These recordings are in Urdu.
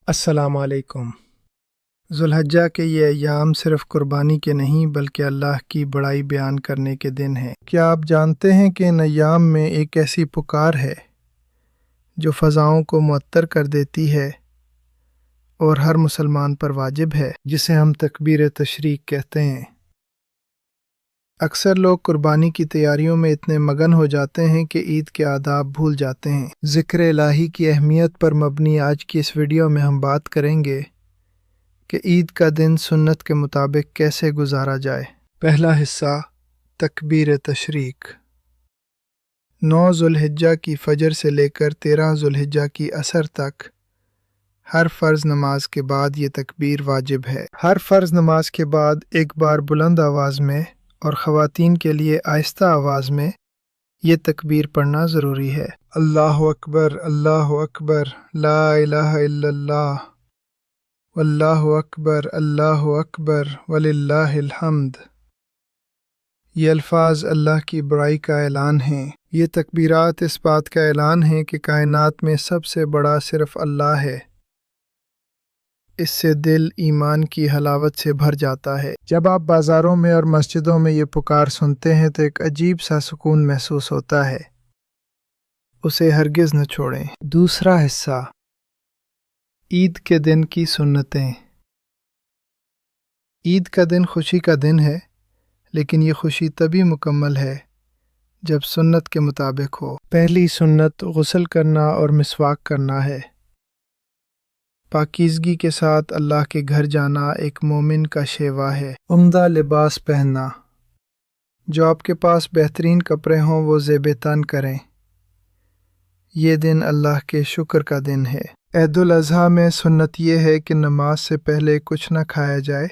السلام علیکم۔ ذوالحجہ کے یہ ایام صرف قربانی کے نہیں بلکہ اللہ کی بڑائی بیان کرنے کے دن ہیں۔ کیا آپ جانتے ہیں کہ ان ایام میں ایک ایسی پکار ہے جو فضاؤں کو معطر کر دیتی ہے اور ہر مسلمان پر واجب ہے، جسے ہم تکبیر تشریق کہتے ہیں۔ اکثر لوگ قربانی کی تیاریوں میں اتنے مگن ہو جاتے ہیں کہ عید کے آداب بھول جاتے ہیں۔ ذکر الہی کی اہمیت پر مبنی آج کی اس ویڈیو میں ہم بات کریں گے کہ عید کا دن سنت کے مطابق کیسے گزارا جائے۔ پہلا حصہ، تکبیر تشریق۔ 9 ذوالحجہ کی فجر سے لے کر 13 ذوالحجہ کی عصر تک ہر فرض نماز کے بعد یہ تکبیر واجب ہے۔ ہر فرض نماز کے بعد ایک بار بلند آواز میں اور خواتین کے لیے آہستہ آواز میں یہ تکبیر پڑھنا ضروری ہے۔ اللہ اکبر، لا الہ الا اللہ، اللہ اکبر وللہ الحمد۔ یہ الفاظ اللہ کی بڑائی کا اعلان ہیں۔ یہ تکبیرات اس بات کا اعلان ہیں کہ کائنات میں سب سے بڑا صرف اللہ ہے۔ اس سے دل ایمان کی حلاوت سے بھر جاتا ہے۔ جب آپ بازاروں میں اور مسجدوں میں یہ پکار سنتے ہیں تو ایک عجیب سا سکون محسوس ہوتا ہے۔ اسے ہرگز نہ چھوڑیں۔ دوسرا حصہ، عید کے دن کی سنتیں۔ عید کا دن خوشی کا دن ہے، لیکن یہ خوشی تبھی مکمل ہے جب سنت کے مطابق ہو۔ پہلی سنت غسل کرنا اور مسواک کرنا ہے۔ پاکیزگی کے ساتھ اللہ کے گھر جانا ایک مومن کا شیوا ہے۔ عمدہ لباس پہننا۔ جو آپ کے پاس بہترین کپڑے ہوں وہ زیب تن کریں۔ یہ دن اللہ کے شکر کا دن ہے۔ عید الاضحیٰ میں سنت یہ ہے کہ نماز سے پہلے کچھ نہ کھایا جائے،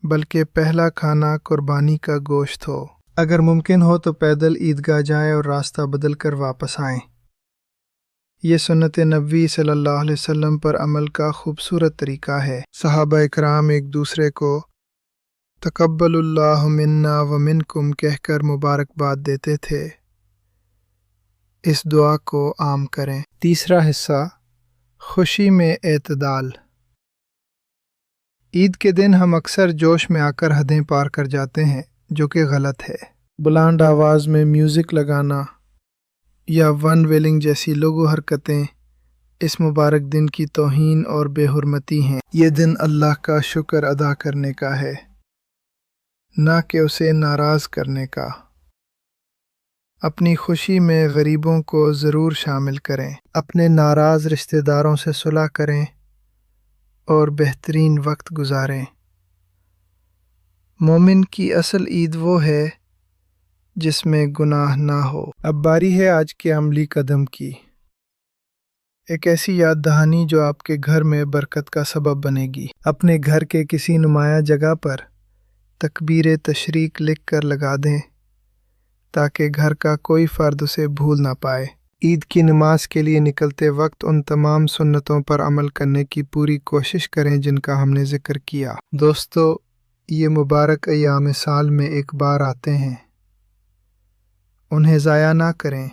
بلکہ پہلا کھانا قربانی کا گوشت ہو۔ اگر ممکن ہو تو پیدل عیدگاہ جائیں اور راستہ بدل کر واپس آئیں۔ یہ سنت نبوی صلی اللہ علیہ وسلم پر عمل کا خوبصورت طریقہ ہے۔ صحابہ اکرام ایک دوسرے کو تقبل اللہ منا و منکم کہہ کر مبارکباد دیتے تھے۔ اس دعا کو عام کریں۔ تیسرا حصہ، خوشی میں اعتدال۔ عید کے دن ہم اکثر جوش میں آ کر حدیں پار کر جاتے ہیں، جو کہ غلط ہے۔ بلند آواز میں میوزک لگانا یا ون ویلنگ جیسی لغو حرکتیں اس مبارک دن کی توہین اور بے حرمتی ہیں۔ یہ دن اللہ کا شکر ادا کرنے کا ہے، نہ کہ اسے ناراض کرنے کا۔ اپنی خوشی میں غریبوں کو ضرور شامل کریں۔ اپنے ناراض رشتہ داروں سے صلح کریں اور بہترین وقت گزاریں۔ مومن کی اصل عید وہ ہے جس میں گناہ نہ ہو۔ اب باری ہے آج کے عملی قدم کی، ایک ایسی یاد دہانی جو آپ کے گھر میں برکت کا سبب بنے گی۔ اپنے گھر کے کسی نمایاں جگہ پر تکبیر تشریق لکھ کر لگا دیں تاکہ گھر کا کوئی فرد اسے بھول نہ پائے۔ عید کی نماز کے لیے نکلتے وقت ان تمام سنتوں پر عمل کرنے کی پوری کوشش کریں جن کا ہم نے ذکر کیا۔ دوستو، یہ مبارک ایام سال میں ایک بار آتے ہیں، انہیں ضائع نہ کریں۔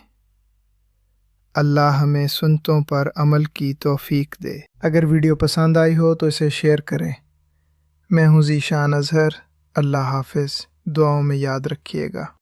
اللہ ہمیں سنتوں پر عمل کی توفیق دے۔ اگر ویڈیو پسند آئی ہو تو اسے شیئر کریں۔ میں ہوں ذیشان اظہر۔ اللہ حافظ۔ دعاؤں میں یاد رکھیے گا۔